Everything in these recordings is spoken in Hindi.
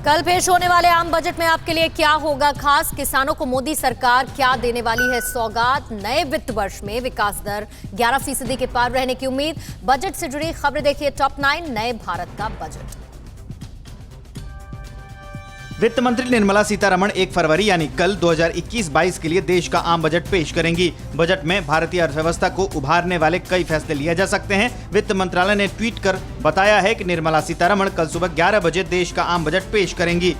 कल पेश होने वाले आम बजट में आपके लिए क्या होगा खास? किसानों को मोदी सरकार क्या देने वाली है सौगात? नए वित्त वर्ष में विकास दर 11% के पार रहने की उम्मीद। बजट से जुड़ी खबरें देखिए टॉप 9 नए भारत का बजट। वित्त मंत्री निर्मला सीतारमण 1 फरवरी यानी कल 2021-22 के लिए देश का आम बजट पेश करेंगी। बजट में भारतीय अर्थव्यवस्था को उभारने वाले कई फैसले लिए जा सकते हैं। वित्त मंत्रालय ने ट्वीट कर बताया है कि निर्मला सीतारमण कल सुबह 11 बजे देश का आम बजट पेश करेंगी।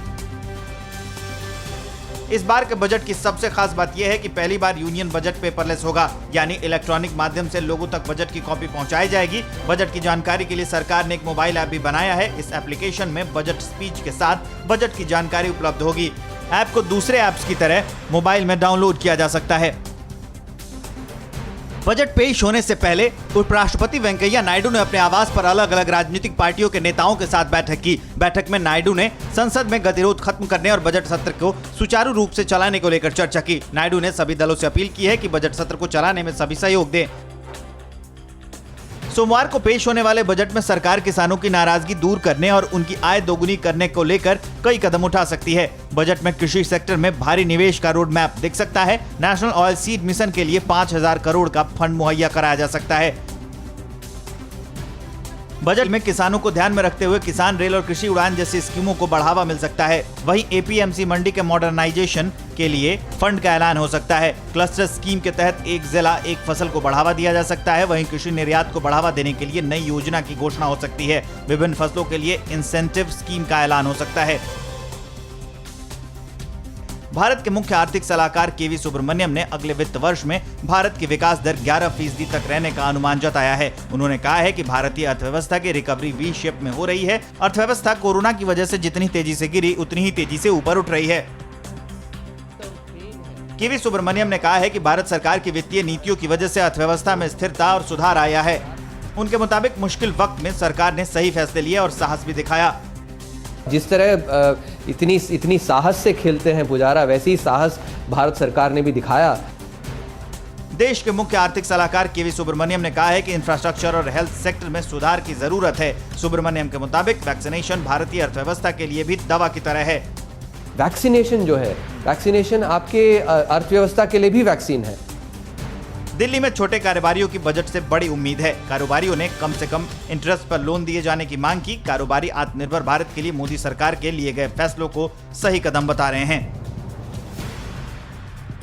इस बार के बजट की सबसे खास बात यह है कि पहली बार यूनियन बजट पेपरलेस होगा, यानी इलेक्ट्रॉनिक माध्यम से लोगों तक बजट की कॉपी पहुंचाई जाएगी। बजट की जानकारी के लिए सरकार ने एक मोबाइल ऐप भी बनाया है। इस एप्लीकेशन में बजट स्पीच के साथ बजट की जानकारी उपलब्ध होगी। ऐप को दूसरे ऐप्स की तरह मोबाइल में डाउनलोड किया जा सकता है। बजट पेश होने से पहले उपराष्ट्रपति वेंकैया नायडू ने अपने आवास पर अलग अलग राजनीतिक पार्टियों के नेताओं के साथ बैठक की। बैठक में नायडू ने संसद में गतिरोध खत्म करने और बजट सत्र को सुचारू रूप से चलाने को लेकर चर्चा की। नायडू ने सभी दलों से अपील की है कि बजट सत्र को चलाने में सभी सहयोग दें। सोमवार को पेश होने वाले बजट में सरकार किसानों की नाराजगी दूर करने और उनकी आय दोगुनी करने को लेकर कई कदम उठा सकती है। बजट में कृषि सेक्टर में भारी निवेश का रोड मैप दिख सकता है। नेशनल ऑयल सीड मिशन के लिए 5,000 करोड़ का फंड मुहैया कराया जा सकता है। बजट में किसानों को ध्यान में रखते हुए किसान रेल और कृषि उड़ान जैसी स्कीमों को बढ़ावा मिल सकता है। वहीं एपीएमसी मंडी के मॉडर्नाइजेशन के लिए फंड का ऐलान हो सकता है। क्लस्टर स्कीम के तहत एक जिला एक फसल को बढ़ावा दिया जा सकता है। वहीं कृषि निर्यात को बढ़ावा देने के लिए नई योजना की घोषणा हो सकती है। विभिन्न फसलों के लिए इंसेंटिव स्कीम का ऐलान हो सकता है। भारत के मुख्य आर्थिक सलाहकार केवी सुब्रमण्यम ने अगले वित्त वर्ष में भारत की विकास दर 11% तक रहने का अनुमान जताया है। उन्होंने कहा है कि भारतीय अर्थव्यवस्था की रिकवरी वी शेप में हो रही है। अर्थव्यवस्था कोरोना की वजह से जितनी तेजी से गिरी उतनी ही तेजी से ऊपर उठ रही है। केवी सुब्रमण्यम ने कहा है कि भारत सरकार की वित्तीय नीतियों की वजह से अर्थव्यवस्था में स्थिरता और सुधार आया है। उनके मुताबिक मुश्किल वक्त में सरकार ने सही फैसले लिए और साहस भी दिखाया। जिस तरह इतनी साहस से खेलते हैं पुजारा, वैसे ही साहस भारत सरकार ने भी दिखाया। देश के मुख्य आर्थिक सलाहकार केवी सुब्रमण्यम ने कहा है कि इंफ्रास्ट्रक्चर और हेल्थ सेक्टर में सुधार की जरूरत है। सुब्रमण्यम के मुताबिक वैक्सीनेशन भारतीय अर्थव्यवस्था के लिए भी दवा की तरह है। वैक्सीनेशन जो है, वैक्सीनेशन आपके अर्थव्यवस्था के लिए भी वैक्सीन है। दिल्ली में छोटे कारोबारियों की बजट से बड़ी उम्मीद है। कारोबारियों ने कम से कम इंटरेस्ट पर लोन दिए जाने की मांग की। कारोबारी आत्मनिर्भर भारत के लिए मोदी सरकार के लिए गए फैसलों को सही कदम बता रहे हैं।